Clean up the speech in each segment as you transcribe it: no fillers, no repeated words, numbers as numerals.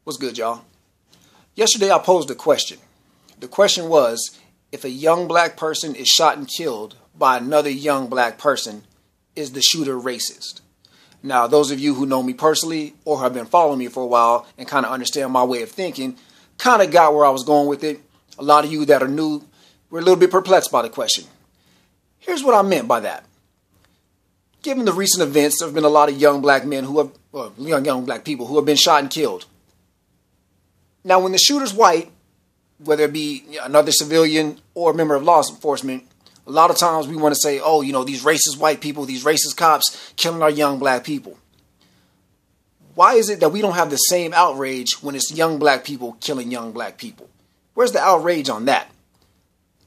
What's good, y'all? Yesterday I posed a question. The question was, if a young black person is shot and killed by another young black person, is the shooter racist? Now, those of you who know me personally or have been following me for a while and kind of understand my way of thinking, kind of got where I was going with it. A lot of you that are new were a little bit perplexed by the question. Here's what I meant by that. Given the recent events, there have been a lot of young black men who have, young black people who have been shot and killed. Now, when the shooter's white, whether it be another civilian or a member of law enforcement, a lot of times we want to say, oh, these racist white people, these racist cops killing our young black people. Why is it that we don't have the same outrage when it's young black people killing young black people? Where's the outrage on that?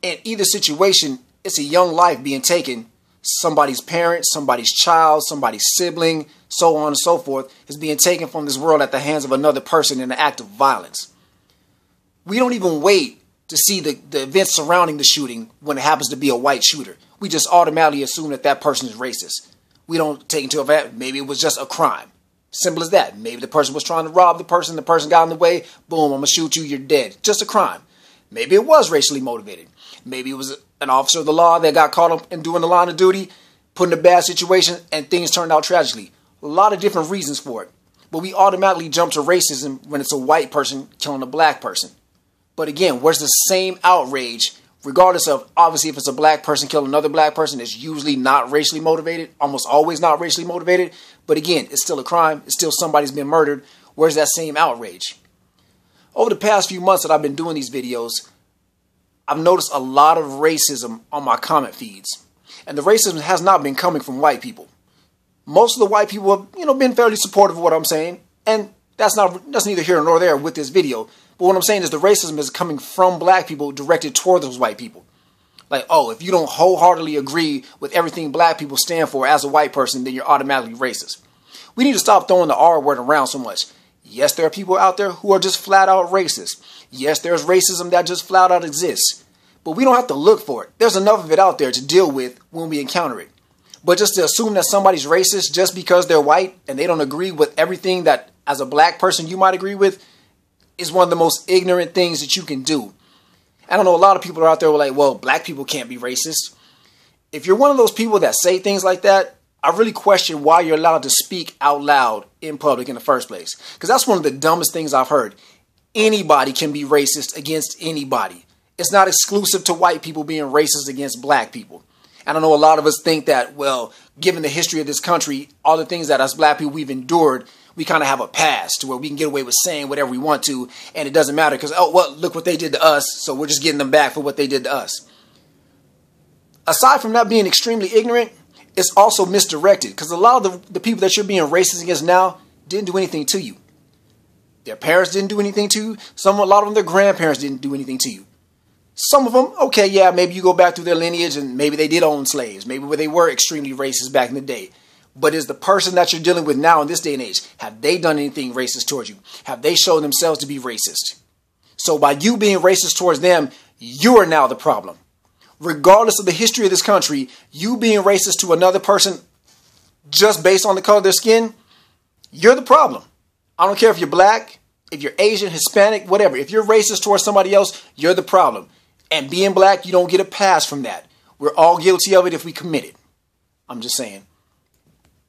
In either situation, it's a young life being taken. Somebody's parent, somebody's child, somebody's sibling, so on and so forth, is being taken from this world at the hands of another person in an act of violence. We don't even wait to see the events surrounding the shooting when it happens to be a white shooter. We just automatically assume that that person is racist. We don't take into account maybe it was just a crime. Simple as that. Maybe the person was trying to rob the person got in the way, boom, I'm going to shoot you, you're dead. Just a crime. Maybe it was racially motivated. Maybe it was an officer of the law that got caught up in doing the line of duty, put in a bad situation, and things turned out tragically. A lot of different reasons for it. But we automatically jump to racism when it's a white person killing a black person. But again, where's the same outrage, regardless of, obviously, if it's a black person killing another black person, it's usually not racially motivated, almost always not racially motivated. But again, it's still a crime. It's still somebody's been murdered. Where's that same outrage? Over the past few months that I've been doing these videos, I've noticed a lot of racism on my comment feeds. And the racism has not been coming from white people. Most of the white people have, been fairly supportive of what I'm saying. And that's neither here nor there with this video. But what I'm saying is the racism is coming from black people directed toward those white people. Like, oh, if you don't wholeheartedly agree with everything black people stand for as a white person, then you're automatically racist. We need to stop throwing the R word around so much. Yes, there are people out there who are just flat out racist. Yes, there's racism that just flat out exists. But we don't have to look for it. There's enough of it out there to deal with when we encounter it. But just to assume that somebody's racist just because they're white and they don't agree with everything that as a black person you might agree with is one of the most ignorant things that you can do. I don't know, a lot of people are out there who are like, well, black people can't be racist. If you're one of those people that say things like that, I really question why you're allowed to speak out loud in public in the first place. Because that's one of the dumbest things I've heard. Anybody can be racist against anybody. It's not exclusive to white people being racist against black people. And I know a lot of us think that, well, given the history of this country, all the things that as black people we've endured, we kind of have a past to where we can get away with saying whatever we want to, and it doesn't matter because, oh, well, look what they did to us, so we're just getting them back for what they did to us. Aside from that being extremely ignorant, it's also misdirected because a lot of the people that you're being racist against now didn't do anything to you. Their parents didn't do anything to you. A lot of them, their grandparents didn't do anything to you. Some of them, okay, yeah, maybe you go back through their lineage and maybe they did own slaves. Maybe they were extremely racist back in the day. But is the person that you're dealing with now in this day and age, have they done anything racist towards you? Have they shown themselves to be racist? So by you being racist towards them, you are now the problem. Regardless of the history of this country, you being racist to another person just based on the color of their skin, you're the problem. I don't care if you're black, if you're Asian, Hispanic, whatever. If you're racist towards somebody else, you're the problem. And being black, you don't get a pass from that. We're all guilty of it if we commit it. I'm just saying.